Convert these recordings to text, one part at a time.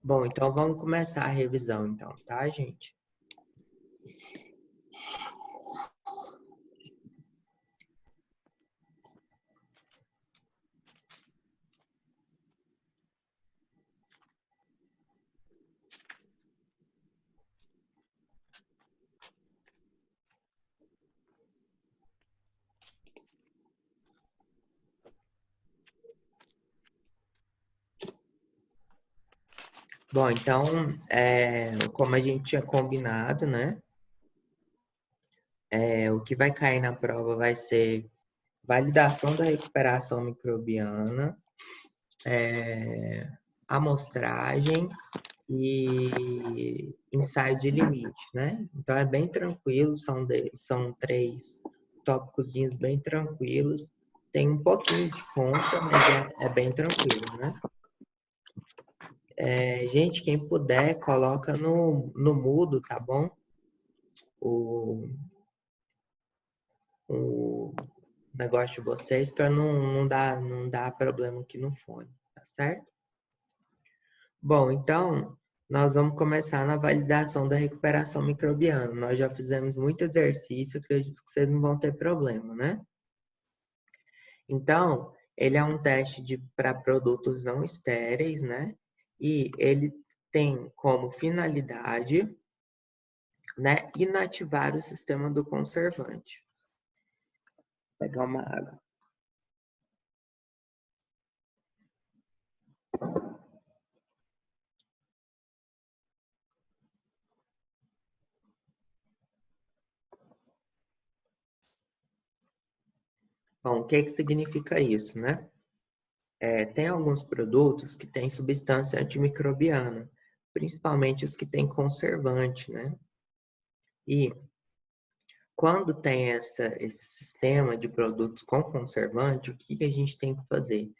Bom, então vamos começar a revisão então, tá, gente? Bom, então, como a gente tinha combinado, né? O que vai cair na prova vai ser validação da recuperação microbiana, amostragem e ensaio de limite, né? Então é bem tranquilo, são três tópicozinhos bem tranquilos. Tem um pouquinho de conta, mas é bem tranquilo, né? Gente, quem puder, coloca no mudo, tá bom? O, o negócio de vocês para não dar problema aqui no fone, tá certo? Bom, então, nós vamos começar na validação da recuperação microbiana. Nós já fizemos muito exercício, acredito que vocês não vão ter problema, né? Então, ele é um teste para produtos não estéreis, né? E ele tem como finalidade, né, inativar o sistema do conservante. Vou pegar uma água. Bom, o que significa isso, né? Tem alguns produtos que têm substância antimicrobiana, principalmente os que têm conservante, né? E quando tem esse sistema de produtos com conservante, o que a gente tem que fazer?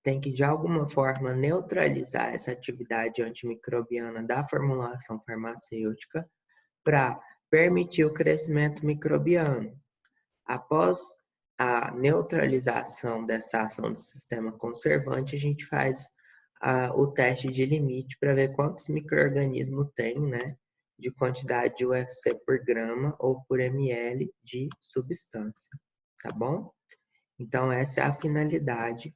Tem que, de alguma forma, neutralizar essa atividade antimicrobiana da formulação farmacêutica para permitir o crescimento microbiano. Após a neutralização dessa ação do sistema conservante, a gente faz o teste de limite para ver quantos micro-organismos tem, né, de quantidade de UFC por grama ou por ml de substância, tá bom? Então, essa é a finalidade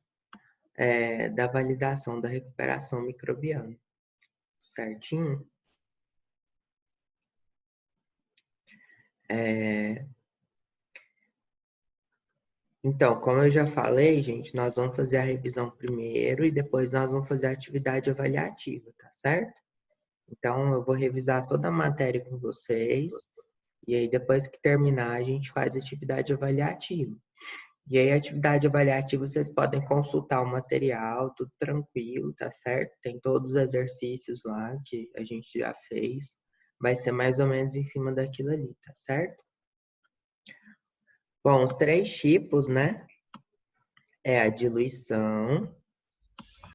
da validação da recuperação microbiana, certinho? Então, como eu já falei, gente, nós vamos fazer a revisão primeiro e depois nós vamos fazer a atividade avaliativa, tá certo? Então, eu vou revisar toda a matéria com vocês e aí depois que terminar, a gente faz a atividade avaliativa. E aí, a atividade avaliativa, vocês podem consultar o material, tudo tranquilo, tá certo? Tem todos os exercícios lá que a gente já fez. Vai ser mais ou menos em cima daquilo ali, tá certo? Bom, os três tipos, né? É a diluição,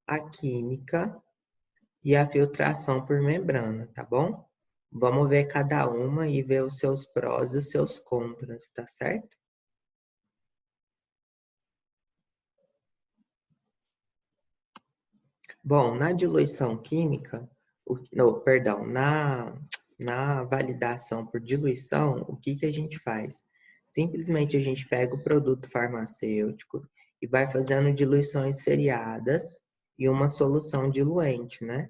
a química e a filtração por membrana, tá bom? Vamos ver cada uma e ver os seus prós e os seus contras, tá certo? Bom, na diluição química, perdão, na validação por diluição, o que a gente faz? Simplesmente a gente pega o produto farmacêutico e vai fazendo diluições seriadas e uma solução diluente, né?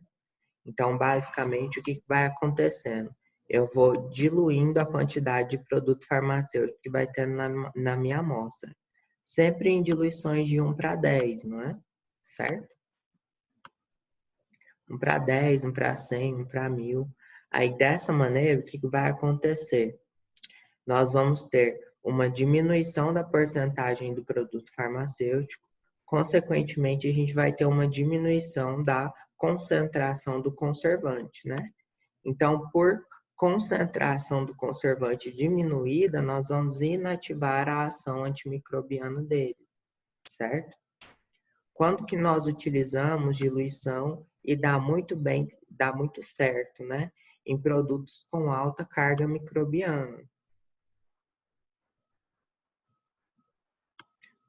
Então, basicamente, o que vai acontecendo? Eu vou diluindo a quantidade de produto farmacêutico que vai tendo na minha amostra. Sempre em diluições de 1 para 10, não é? Certo? 1 para 10, 1 para 100, 1 para 1000. Aí, dessa maneira, o que vai acontecer? Nós vamos ter uma diminuição da porcentagem do produto farmacêutico, consequentemente, a gente vai ter uma diminuição da concentração do conservante, né? Então, por concentração do conservante diminuída, nós vamos inativar a ação antimicrobiana dele, certo? Quando que nós utilizamos diluição e dá muito bem, dá muito certo, né? Em produtos com alta carga microbiana.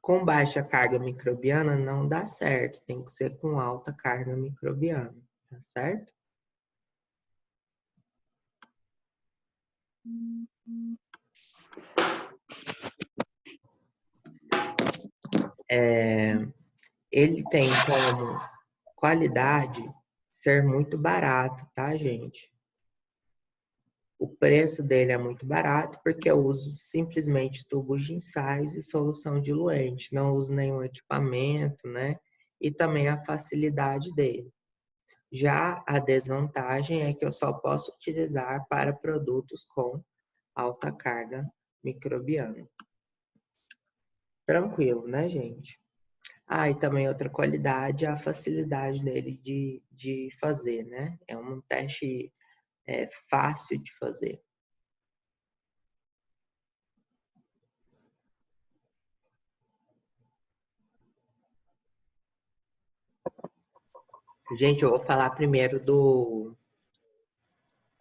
Com baixa carga microbiana não dá certo, tem que ser com alta carga microbiana, tá certo? Ele tem como qualidade ser muito barato, tá, gente? O preço dele é muito barato porque eu uso simplesmente tubos de ensaios e solução diluente, não uso nenhum equipamento, né? E também a facilidade dele. Já a desvantagem é que eu só posso utilizar para produtos com alta carga microbiana. Tranquilo, né, gente? Ah, e também outra qualidade é a facilidade dele de fazer, né? É um teste fácil de fazer. Gente, eu vou falar primeiro do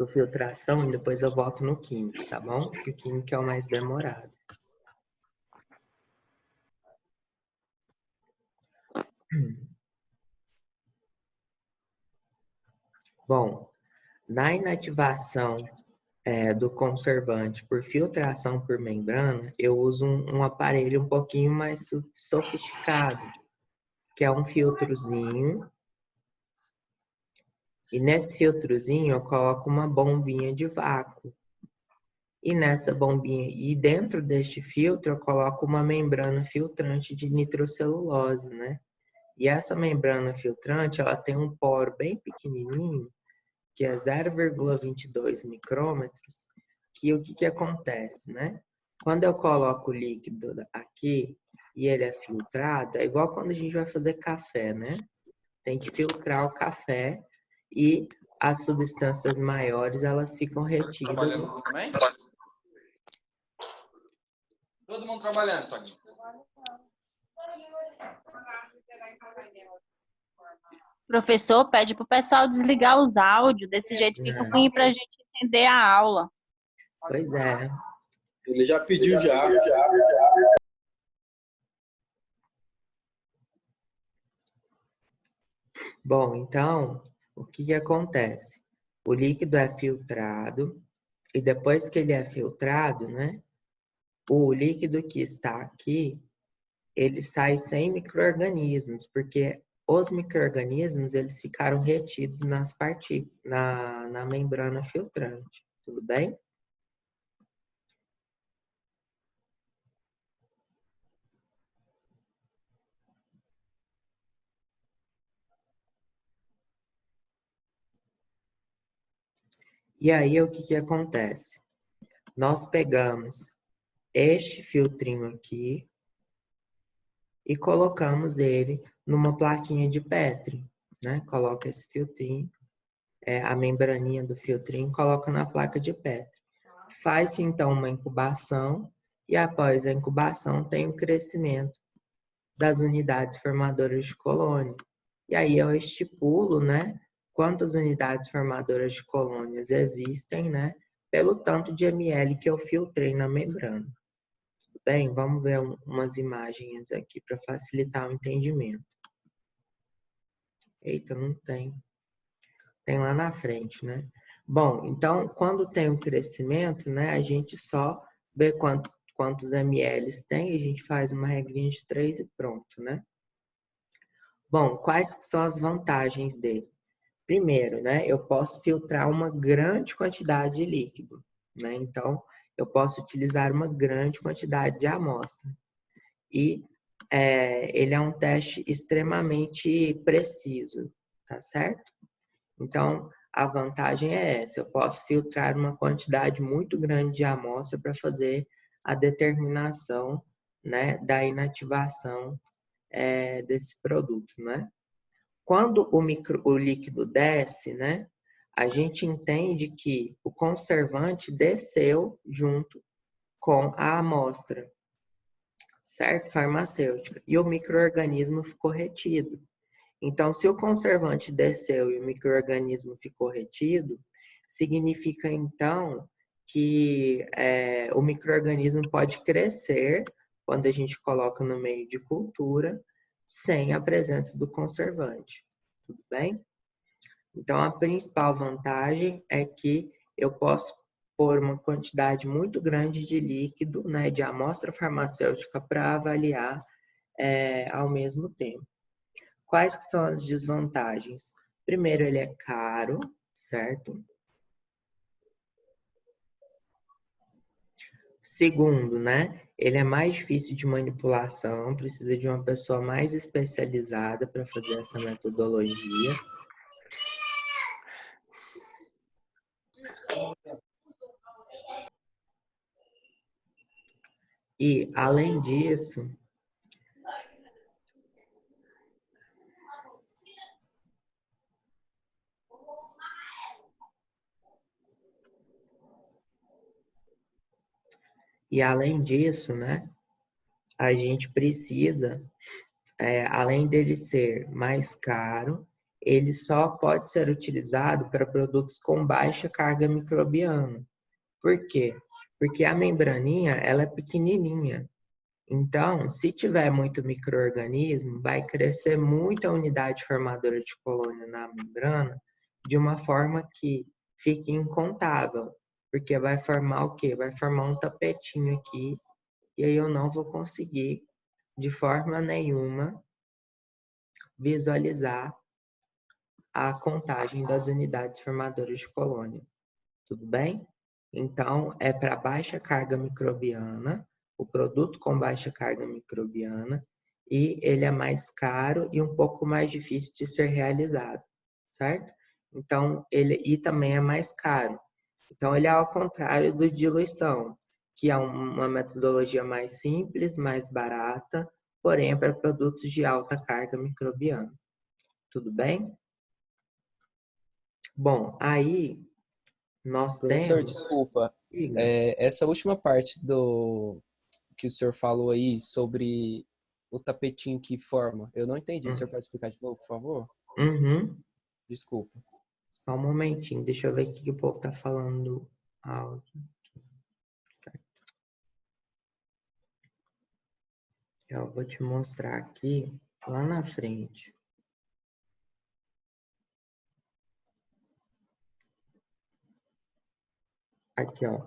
filtração e depois eu volto no químico, tá bom? Porque o químico é o mais demorado. Bom, na inativação do conservante por filtração por membrana, eu uso um aparelho um pouquinho mais sofisticado, que é um filtrozinho. E nesse filtrozinho eu coloco uma bombinha de vácuo. E nessa bombinha, e dentro deste filtro eu coloco uma membrana filtrante de nitrocelulose, né? E essa membrana filtrante, ela tem um poro bem pequenininho, que é 0,22 micrômetros, que o que acontece, né? Quando eu coloco o líquido aqui e ele é filtrado, é igual quando a gente vai fazer café, né? Tem que filtrar o café e as substâncias maiores, elas ficam retidas. Trabalhando também? Todo mundo trabalhando, Soninho. Professor, pede pro pessoal desligar os áudios, desse jeito fica ruim pra gente entender a aula. Pois é. Ele já pediu já. Bom, então, o que acontece? O líquido é filtrado e depois que ele é filtrado, né? O líquido que está aqui, ele sai sem micro-organismos, porque os micro-organismos, eles ficaram retidos nas partículas, na membrana filtrante. Tudo bem? E aí, o que acontece? Nós pegamos este filtrinho aqui e colocamos ele numa plaquinha de Petri, né? Coloca esse filtrinho, a membraninha do filtrinho, coloca na placa de Petri. Faz-se então uma incubação e após a incubação tem o crescimento das unidades formadoras de colônia. E aí eu estipulo, né, quantas unidades formadoras de colônias existem, né, pelo tanto de ml que eu filtrei na membrana. Bem, vamos ver umas imagens aqui para facilitar o entendimento. Eita, não tem. Tem lá na frente, né? Bom, então, quando tem um crescimento, né, a gente só vê quantos ml tem, a gente faz uma regrinha de 3 e pronto, né? Bom, quais são as vantagens dele? Primeiro, né, eu posso filtrar uma grande quantidade de líquido, né? Então, eu posso utilizar uma grande quantidade de amostra. E ele é um teste extremamente preciso, tá certo? Então, a vantagem é essa, eu posso filtrar uma quantidade muito grande de amostra para fazer a determinação, né, da inativação desse produto, né? Quando o líquido desce, né, a gente entende que o conservante desceu junto com a amostra, certo? Farmacêutica, e o micro-organismo ficou retido. Então, se o conservante desceu e o micro-organismo ficou retido, significa então que o micro-organismo pode crescer quando a gente coloca no meio de cultura sem a presença do conservante. Tudo bem? Então, a principal vantagem é que eu posso pôr uma quantidade muito grande de líquido, né, de amostra farmacêutica para avaliar ao mesmo tempo. Quais que são as desvantagens? Primeiro, ele é caro, certo? Segundo, né, ele é mais difícil de manipulação, precisa de uma pessoa mais especializada para fazer essa metodologia. E, além disso, né, a gente precisa, além dele ser mais caro, ele só pode ser utilizado para produtos com baixa carga microbiana. Por quê? Porque a membraninha, ela é pequenininha. Então, se tiver muito micro-organismo, vai crescer muita unidade formadora de colônia na membrana de uma forma que fique incontável. Porque vai formar o quê? Vai formar um tapetinho aqui e aí eu não vou conseguir, de forma nenhuma, visualizar a contagem das unidades formadoras de colônia. Tudo bem? Então, é para baixa carga microbiana, o produto com baixa carga microbiana, e ele é mais caro e um pouco mais difícil de ser realizado, certo? Então, e também é mais caro. Então, ele é ao contrário do diluição, que é uma metodologia mais simples, mais barata, porém é para produtos de alta carga microbiana. Tudo bem? Bom, aí nós Professor, temos... desculpa. Essa última parte do que o senhor falou aí sobre o tapetinho que forma, eu não entendi. O senhor pode explicar de novo, por favor? Uhum. Desculpa. Só um momentinho, deixa eu ver o que o povo tá falando do áudio. Eu vou te mostrar aqui, lá na frente. Aqui, ó.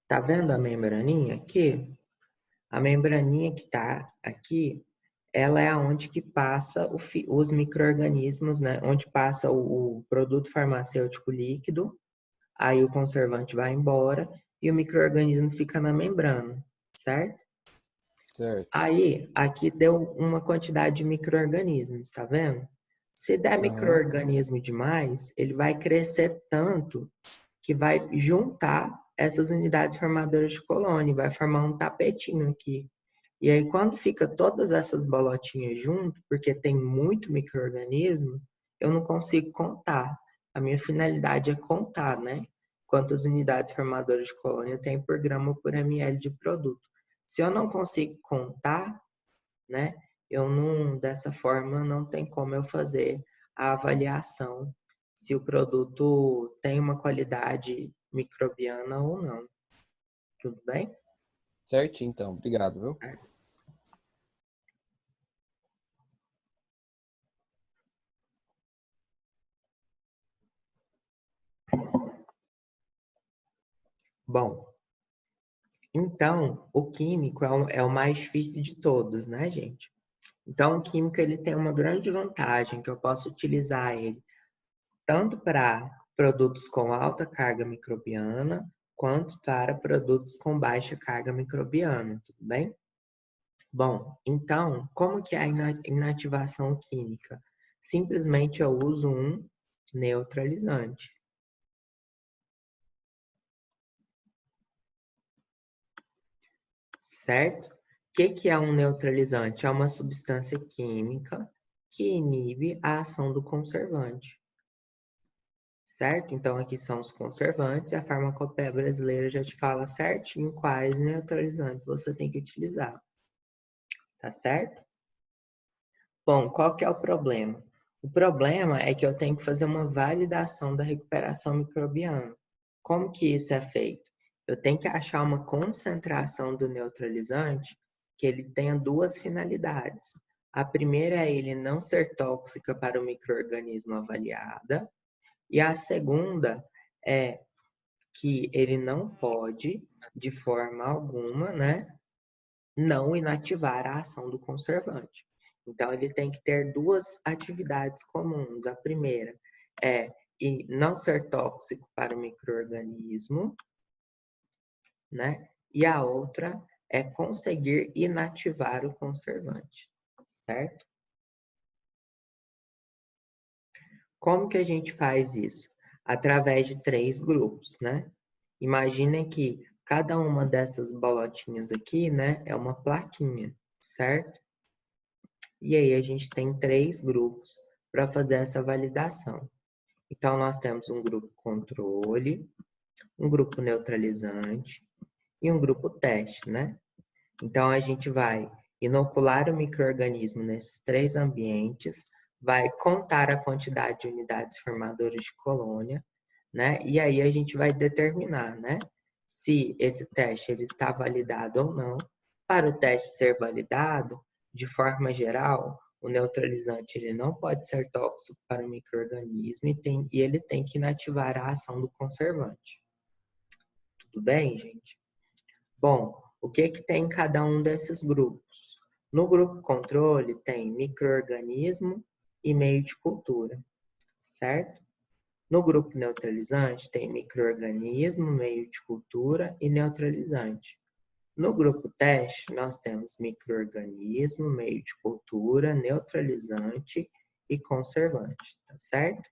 Tá vendo a membraninha aqui? A membraninha que tá aqui, ela é onde que passa os micro-organismos, né? Onde passa o produto farmacêutico líquido, aí o conservante vai embora e o micro-organismo fica na membrana, certo? Certo. Aí, aqui deu uma quantidade de micro-organismos, tá vendo? Se der micro-organismo demais, ele vai crescer tanto que vai juntar essas unidades formadoras de colônia, vai formar um tapetinho aqui. E aí, quando fica todas essas bolotinhas junto, porque tem muito micro-organismo, eu não consigo contar. A minha finalidade é contar, né? Quantas unidades formadoras de colônia tem por grama por ml de produto. Se eu não consigo contar, né? Eu não, dessa forma, não tem como eu fazer a avaliação se o produto tem uma qualidade microbiana ou não. Tudo bem? Certo, então. Obrigado, viu? Bom, então, o químico é o mais difícil de todos, né, gente? Então, o químico ele tem uma grande vantagem, que eu posso utilizar ele tanto para produtos com alta carga microbiana, quanto para produtos com baixa carga microbiana, tudo bem? Bom, então, como que é a inativação química? Simplesmente eu uso um neutralizante. Certo? O que é um neutralizante? É uma substância química que inibe a ação do conservante. Certo? Então, aqui são os conservantes. A farmacopeia brasileira já te fala certinho quais neutralizantes você tem que utilizar. Tá certo? Bom, qual que é o problema? O problema é que eu tenho que fazer uma validação da recuperação microbiana. Como que isso é feito? Eu tenho que achar uma concentração do neutralizante que ele tenha duas finalidades. A primeira é ele não ser tóxica para o micro-organismo avaliada. E a segunda é que ele não pode, de forma alguma, né, não inativar a ação do conservante. Então, ele tem que ter duas atividades comuns. A primeira é não ser tóxico para o micro-organismo, né? E a outra é conseguir inativar o conservante, certo? Como que a gente faz isso? Através de 3 grupos, né? Imaginem que cada uma dessas bolotinhas aqui, né, é uma plaquinha, certo? E aí a gente tem 3 grupos para fazer essa validação. Então, nós temos um grupo controle, um grupo neutralizante e um grupo teste, né? Então, a gente vai inocular o micro-organismo nesses 3 ambientes, vai contar a quantidade de unidades formadoras de colônia, né? E aí a gente vai determinar, né, se esse teste ele está validado ou não. Para o teste ser validado, de forma geral, o neutralizante ele não pode ser tóxico para o micro-organismo e ele tem que inativar a ação do conservante. Tudo bem, gente? Bom, o que tem em cada um desses grupos? No grupo controle tem micro-organismo e meio de cultura, certo? No grupo neutralizante tem micro-organismo, meio de cultura e neutralizante. No grupo teste, nós temos micro-organismo, meio de cultura, neutralizante e conservante, tá certo?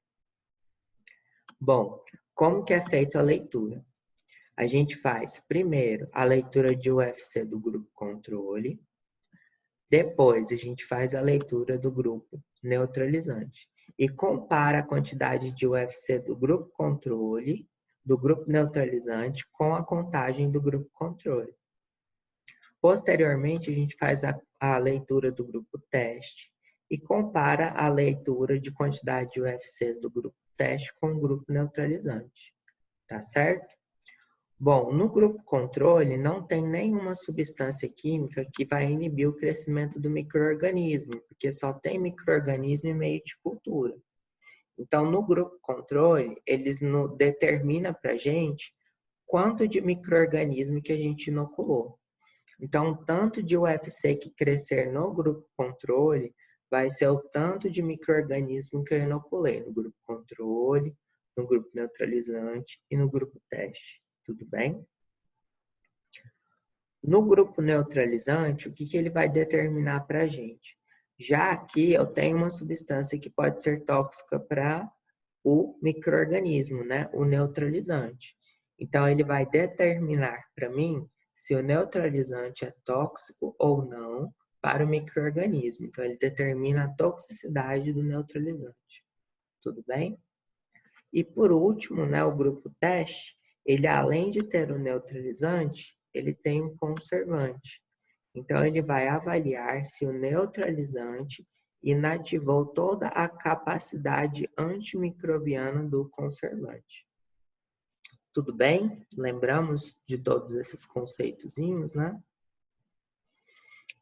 Bom, como que é feita a leitura? A gente faz, primeiro, a leitura de UFC do grupo controle, depois a gente faz a leitura do grupo neutralizante e compara a quantidade de UFC do grupo controle, do grupo neutralizante, com a contagem do grupo controle. Posteriormente, a gente faz a leitura do grupo teste e compara a leitura de quantidade de UFCs do grupo teste com o grupo neutralizante. Tá certo? Bom, no grupo controle não tem nenhuma substância química que vai inibir o crescimento do micro-organismo, porque só tem micro-organismo e meio de cultura. Então, no grupo controle, eles determinam para a gente quanto de micro-organismo que a gente inoculou. Então, o tanto de UFC que crescer no grupo controle vai ser o tanto de micro-organismo que eu inoculei no grupo controle, no grupo neutralizante e no grupo teste. Tudo bem? No grupo neutralizante, o que ele vai determinar para a gente? Já aqui eu tenho uma substância que pode ser tóxica para o micro-organismo, né? O neutralizante. Então, ele vai determinar para mim se o neutralizante é tóxico ou não para o micro-organismo. Então, ele determina a toxicidade do neutralizante. Tudo bem? E por último, né, o grupo teste, ele além de ter o neutralizante, ele tem um conservante. Então, ele vai avaliar se o neutralizante inativou toda a capacidade antimicrobiana do conservante. Tudo bem? Lembramos de todos esses conceitozinhos, né?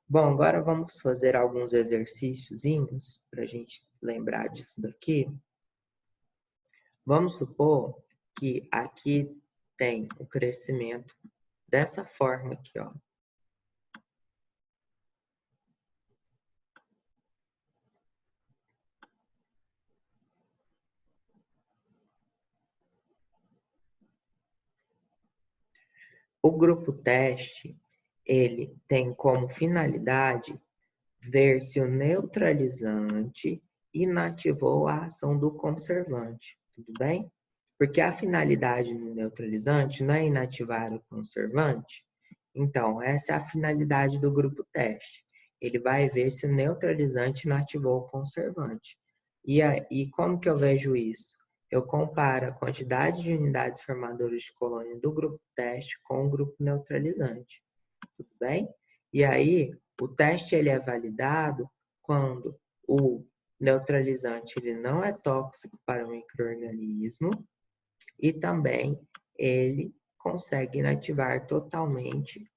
Bom, agora vamos fazer alguns exercíciozinhos para a gente lembrar disso daqui. Vamos supor que aqui tem o crescimento dessa forma aqui, ó. O grupo teste, ele tem como finalidade ver se o neutralizante inativou a ação do conservante, tudo bem? Porque a finalidade do neutralizante não é inativar o conservante. Então, essa é a finalidade do grupo teste. Ele vai ver se o neutralizante inativou o conservante. E como que eu vejo isso? Eu comparo a quantidade de unidades formadoras de colônia do grupo teste com o grupo neutralizante. Tudo bem? E aí, o teste ele é validado quando o neutralizante ele não é tóxico para o micro-organismo e também ele consegue inativar totalmente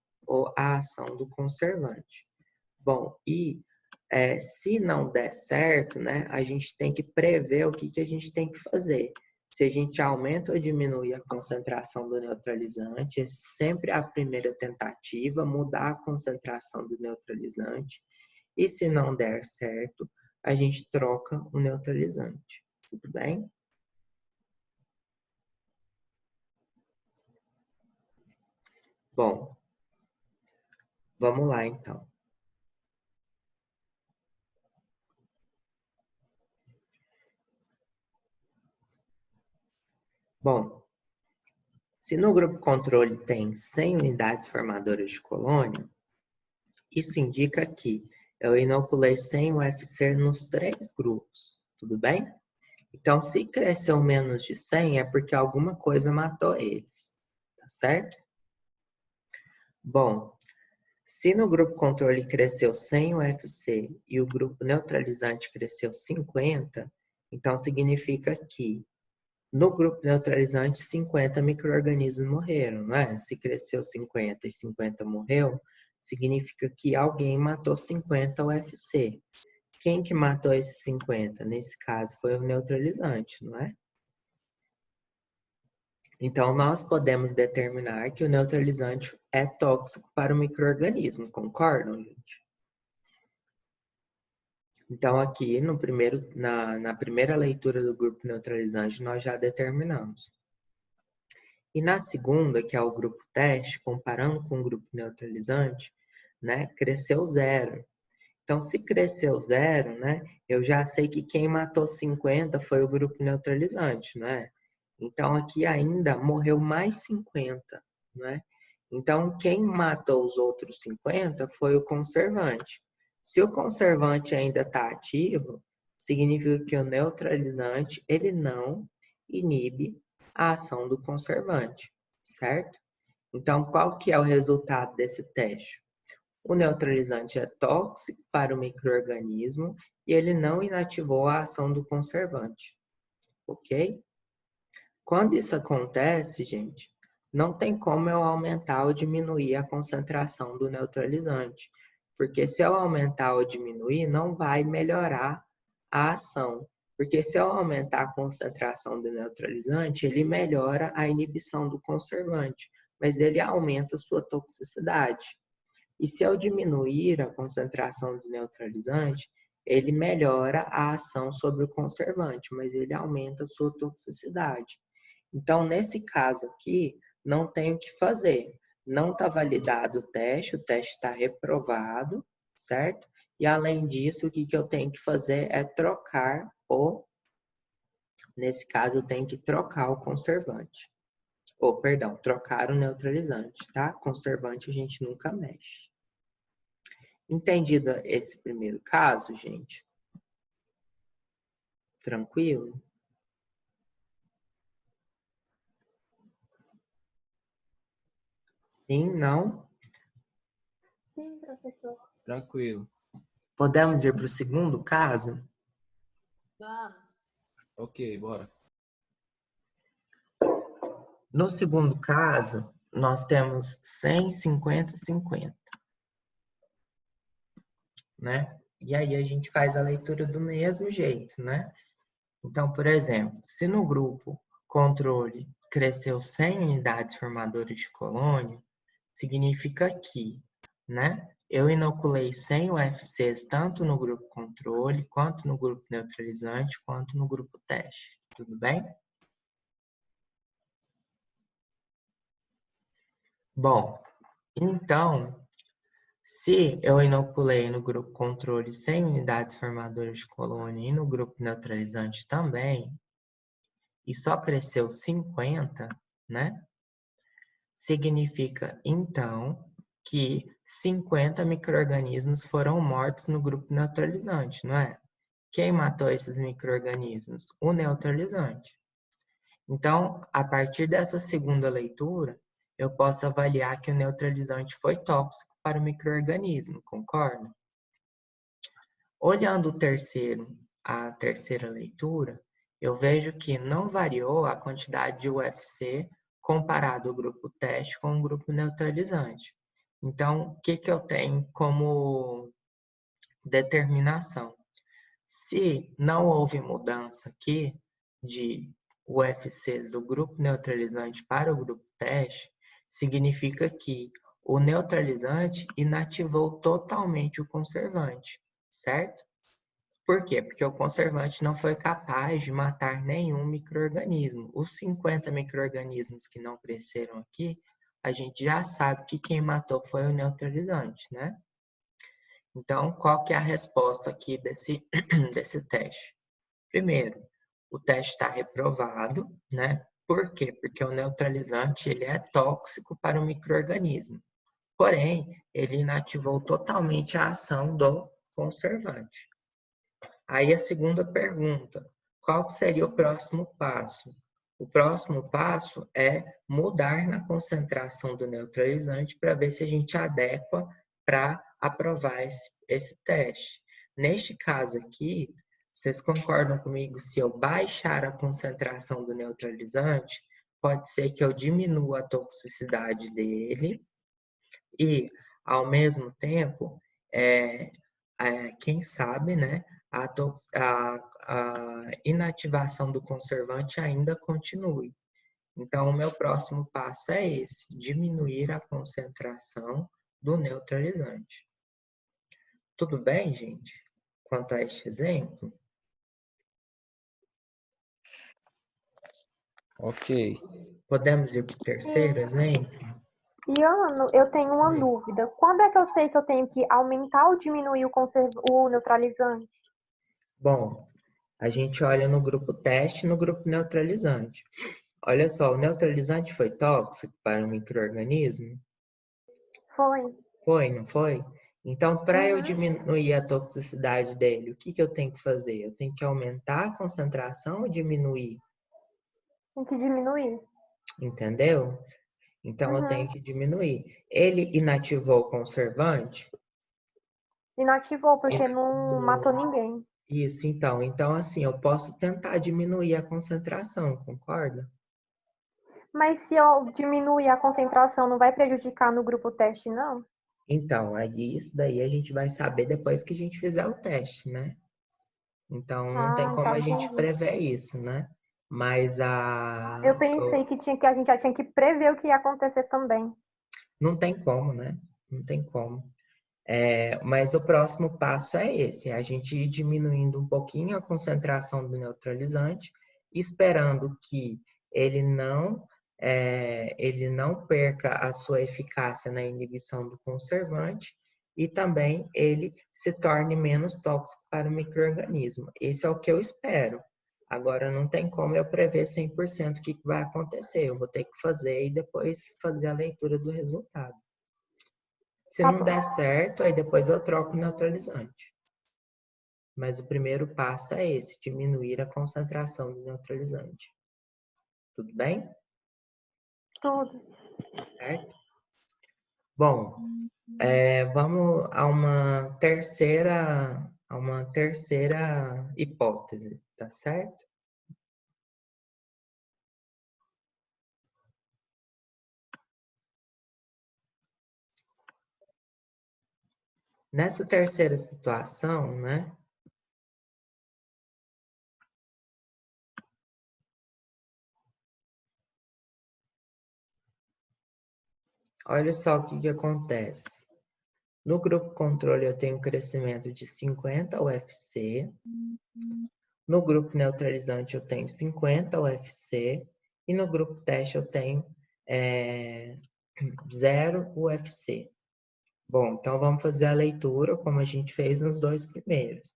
a ação do conservante. Bom, e Se não der certo, né, a gente tem que prever o que a gente tem que fazer. Se a gente aumenta ou diminui a concentração do neutralizante, essa sempre é a primeira tentativa, mudar a concentração do neutralizante. E se não der certo, a gente troca o neutralizante. Tudo bem? Bom, vamos lá então. Bom, se no grupo controle tem 100 unidades formadoras de colônia, isso indica que eu inoculei 100 UFC nos 3 grupos, tudo bem? Então, se cresceu menos de 100, é porque alguma coisa matou eles, tá certo? Bom, se no grupo controle cresceu 100 UFC e o grupo neutralizante cresceu 50, então significa que no grupo neutralizante 50 micro-organismos morreram, não é? Se cresceu 50 e 50 morreu, significa que alguém matou 50 UFC. Quem que matou esses 50? Nesse caso foi o neutralizante, não é? Então, nós podemos determinar que o neutralizante é tóxico para o micro-organismo, concordam, gente? Então, aqui na primeira leitura do grupo neutralizante, nós já determinamos. E na segunda, que é o grupo teste, comparando com o grupo neutralizante, né, cresceu 0. Então, se cresceu 0, né, eu já sei que quem matou 50 foi o grupo neutralizante, né? Então, aqui ainda morreu mais 50, né? Então, quem matou os outros 50 foi o conservante. Se o conservante ainda está ativo, significa que o neutralizante ele não inibe a ação do conservante, certo? Então, qual que é o resultado desse teste? O neutralizante é tóxico para o micro-organismo e ele não inativou a ação do conservante, ok? Quando isso acontece, gente, não tem como eu aumentar ou diminuir a concentração do neutralizante, porque se eu aumentar ou diminuir, não vai melhorar a ação. Porque se eu aumentar a concentração do neutralizante, ele melhora a inibição do conservante, mas ele aumenta a sua toxicidade. E se eu diminuir a concentração do neutralizante, ele melhora a ação sobre o conservante, mas ele aumenta a sua toxicidade. Então, nesse caso aqui, não tem o que fazer. Não está validado o teste está reprovado, certo? E além disso, o que eu tenho que fazer é trocar nesse caso, eu tenho que trocar o conservante. Perdão, trocar o neutralizante, tá? Conservante a gente nunca mexe. Entendido esse primeiro caso, gente? Tranquilo? Sim, não? Sim, professor. Tranquilo. Podemos ir para o segundo caso? Vamos. Ok, bora. No segundo caso, nós temos 100, 50, 50. Né? E aí a gente faz a leitura do mesmo jeito, né? Então, por exemplo, se no grupo controle cresceu 100 unidades formadoras de colônia, significa que, né, eu inoculei 100 UFCs tanto no grupo controle, quanto no grupo neutralizante, quanto no grupo teste. Tudo bem? Bom, então, se eu inoculei no grupo controle 100 unidades formadoras de colônia e no grupo neutralizante também, e só cresceu 50, né? Significa, então, que 50 micro-organismos foram mortos no grupo neutralizante, não é? Quem matou esses micro-organismos? O neutralizante. Então, a partir dessa segunda leitura, eu posso avaliar que o neutralizante foi tóxico para o micro-organismo, concorda? Olhando a terceira leitura, eu vejo que não variou a quantidade de UFC comparado o grupo teste com o grupo neutralizante. Então, o que eu tenho como determinação. Se não houve mudança aqui de UFCs do grupo neutralizante para o grupo teste, significa que o neutralizante inativou totalmente o conservante, certo? Por quê? Porque o conservante não foi capaz de matar nenhum micro-organismo. Os 50 micro-organismos que não cresceram aqui, a gente já sabe que quem matou foi o neutralizante, né? Então, qual que é a resposta aqui desse teste? Primeiro, o teste está reprovado, né? Por quê? Porque o neutralizante ele é tóxico para o micro-organismo. Porém, ele inativou totalmente a ação do conservante. Aí a segunda pergunta, qual seria o próximo passo? O próximo passo é mudar na concentração do neutralizante para ver se a gente adequa para aprovar esse teste. Neste caso aqui, vocês concordam comigo se eu baixar a concentração do neutralizante, pode ser que eu diminua a toxicidade dele e, ao mesmo tempo, quem sabe, né, a inativação do conservante ainda continue. Então, o meu próximo passo é esse, diminuir a concentração do neutralizante. Tudo bem, gente? Quanto a este exemplo? Ok. Podemos ir para o terceiro exemplo? Iano, eu tenho uma dúvida. Quando é que eu sei que eu tenho que aumentar ou diminuir o neutralizante? Bom, a gente olha no grupo teste e no grupo neutralizante. Olha só, o neutralizante foi tóxico para o micro-organismo? Foi. Foi, não foi? Então, para eu Uhum. diminuir a toxicidade dele, o que eu tenho que fazer? Eu tenho que aumentar a concentração ou diminuir? Tem que diminuir. Entendeu? Então, eu tenho Uhum. que diminuir. Ele inativou o conservante? Inativou, porque não matou ninguém. Isso, então. Então, assim, eu posso tentar diminuir a concentração, concorda? Mas se eu diminuir a concentração, não vai prejudicar no grupo teste, não? Então, aí isso daí a gente vai saber depois que a gente fizer o teste, né? Então, não tem como Tá, a gente entendi. prever isso, né? Mas Eu pensei que a gente já tinha que prever o que ia acontecer também. não tem como, né? Não tem como. Mas o próximo passo é esse, é a gente ir diminuindo um pouquinho a concentração do neutralizante, esperando que ele não perca a sua eficácia na inibição do conservante e também ele se torne menos tóxico para o micro-organismo. Esse é o que eu espero. Agora, não tem como eu prever 100% o que vai acontecer. Eu vou ter que fazer e depois fazer a leitura do resultado. Se Tá não bom. der certo, aí depois eu troco o neutralizante. Mas o primeiro passo é esse, diminuir a concentração do neutralizante. Tudo bem? Tudo. Certo? Bom, vamos a uma terceira hipótese, tá certo? Nessa terceira situação, né? Olha só o que acontece. No grupo controle eu tenho um crescimento de 50 UFC. No grupo neutralizante eu tenho 50 UFC. E no grupo teste eu tenho 0 UFC. Bom, então vamos fazer a leitura como a gente fez nos dois primeiros.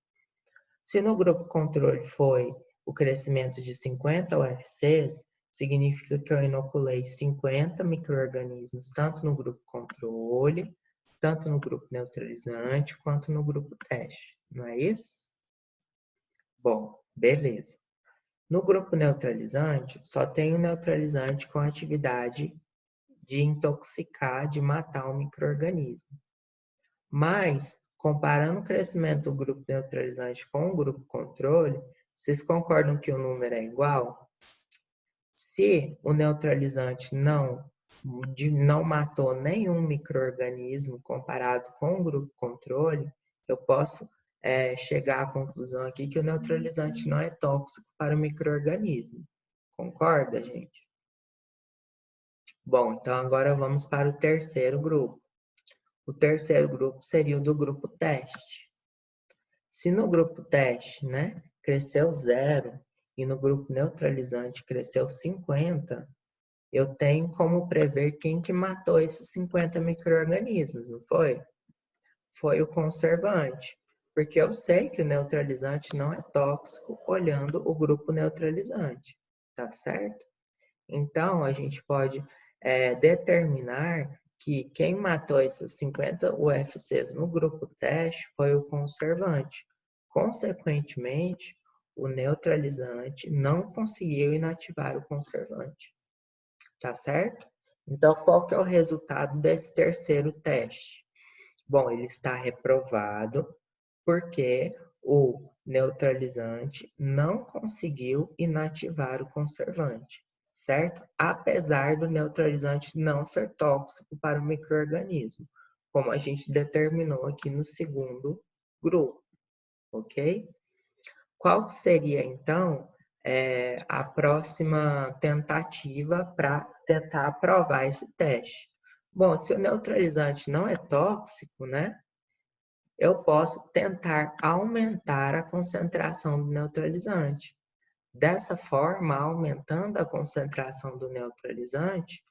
Se no grupo controle foi o crescimento de 50 UFCs, significa que eu inoculei 50 micro-organismos, tanto no grupo controle, tanto no grupo neutralizante, quanto no grupo teste. Não é isso? Bom, beleza. No grupo neutralizante, só tem o neutralizante com atividade de intoxicar, de matar o micro-organismo. Mas, comparando o crescimento do grupo neutralizante com o grupo controle, vocês concordam que o número é igual? Se o neutralizante não matou nenhum micro-organismo comparado com o grupo controle, eu posso chegar à conclusão aqui que o neutralizante não é tóxico para o micro-organismo. Concorda, gente? Bom, então agora vamos para o terceiro grupo. O terceiro grupo seria o do grupo teste. Se no grupo teste, né, cresceu 0 e no grupo neutralizante cresceu 50, eu tenho como prever quem que matou esses 50 micro-organismos, não foi? Foi o conservante, porque eu sei que o neutralizante não é tóxico olhando o grupo neutralizante, tá certo? Então, a gente pode determinar que quem matou esses 50 UFCs no grupo teste foi o conservante. Consequentemente, o neutralizante não conseguiu inativar o conservante. Tá certo? Então, qual que é o resultado desse terceiro teste? Bom, ele está reprovado porque o neutralizante não conseguiu inativar o conservante, certo? Apesar do neutralizante não ser tóxico para o micro-organismo, como a gente determinou aqui no segundo grupo, ok? Qual seria, então, a próxima tentativa para tentar aprovar esse teste? Bom, se o neutralizante não é tóxico, né? Eu posso tentar aumentar a concentração do neutralizante. Dessa forma, aumentando a concentração do neutralizante,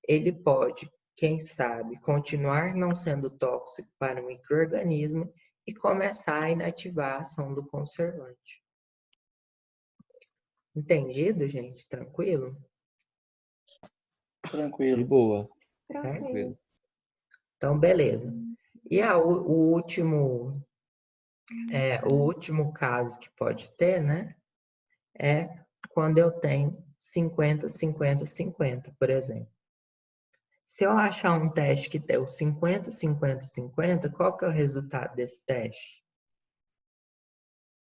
ele pode, quem sabe, continuar não sendo tóxico para o micro-organismo e começar a inativar a ação do conservante. Entendido, gente? Tranquilo? De Tranquilo. boa. Certo? Tranquilo. Então, beleza. E o último caso que pode ter, né? É quando eu tenho 50, 50, 50, por exemplo. Se eu achar um teste que deu 50, 50, 50, qual que é o resultado desse teste?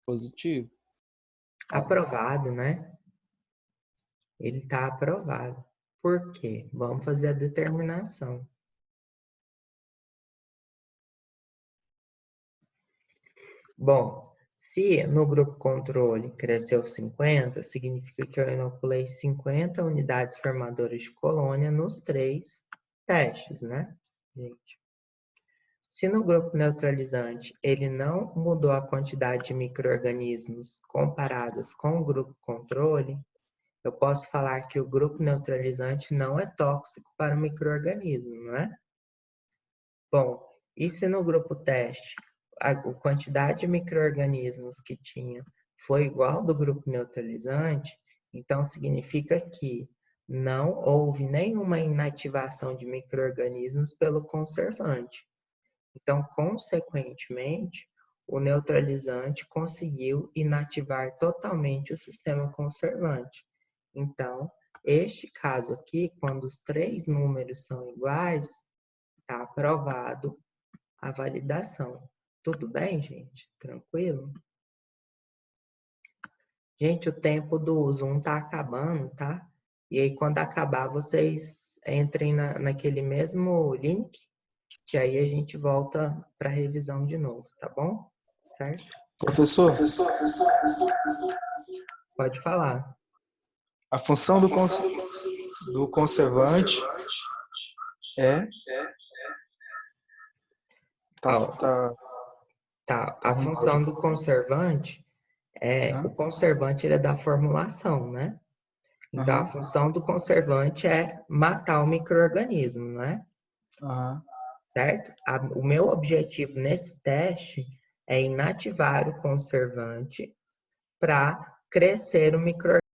Positivo. Aprovado, né? Ele está aprovado. Por quê? Vamos fazer a determinação. Bom, se no grupo controle cresceu 50, significa que eu inoculei 50 unidades formadoras de colônia nos 3 testes, né, gente? Se no grupo neutralizante ele não mudou a quantidade de micro-organismos comparadas com o grupo controle, eu posso falar que o grupo neutralizante não é tóxico para o micro-organismo, não é? Bom, e se no grupo teste a quantidade de micro-organismos que tinha foi igual do grupo neutralizante, então significa que não houve nenhuma inativação de micro-organismos pelo conservante. Então, consequentemente, o neutralizante conseguiu inativar totalmente o sistema conservante. Então, este caso aqui, quando os 3 números são iguais, está aprovado a validação. Tudo bem, gente? Tranquilo? Gente, o tempo do Zoom tá acabando, tá? E aí, quando acabar, vocês entrem naquele mesmo link, que aí a gente volta para revisão de novo, tá bom? Certo? Professor, Pode falar. a função do conservante é... Tá. A função do conservante o conservante ele é da formulação, né? Então, a função do conservante é matar o micro-organismo, não é? Certo? O meu objetivo nesse teste é inativar o conservante para crescer o micro-organismo.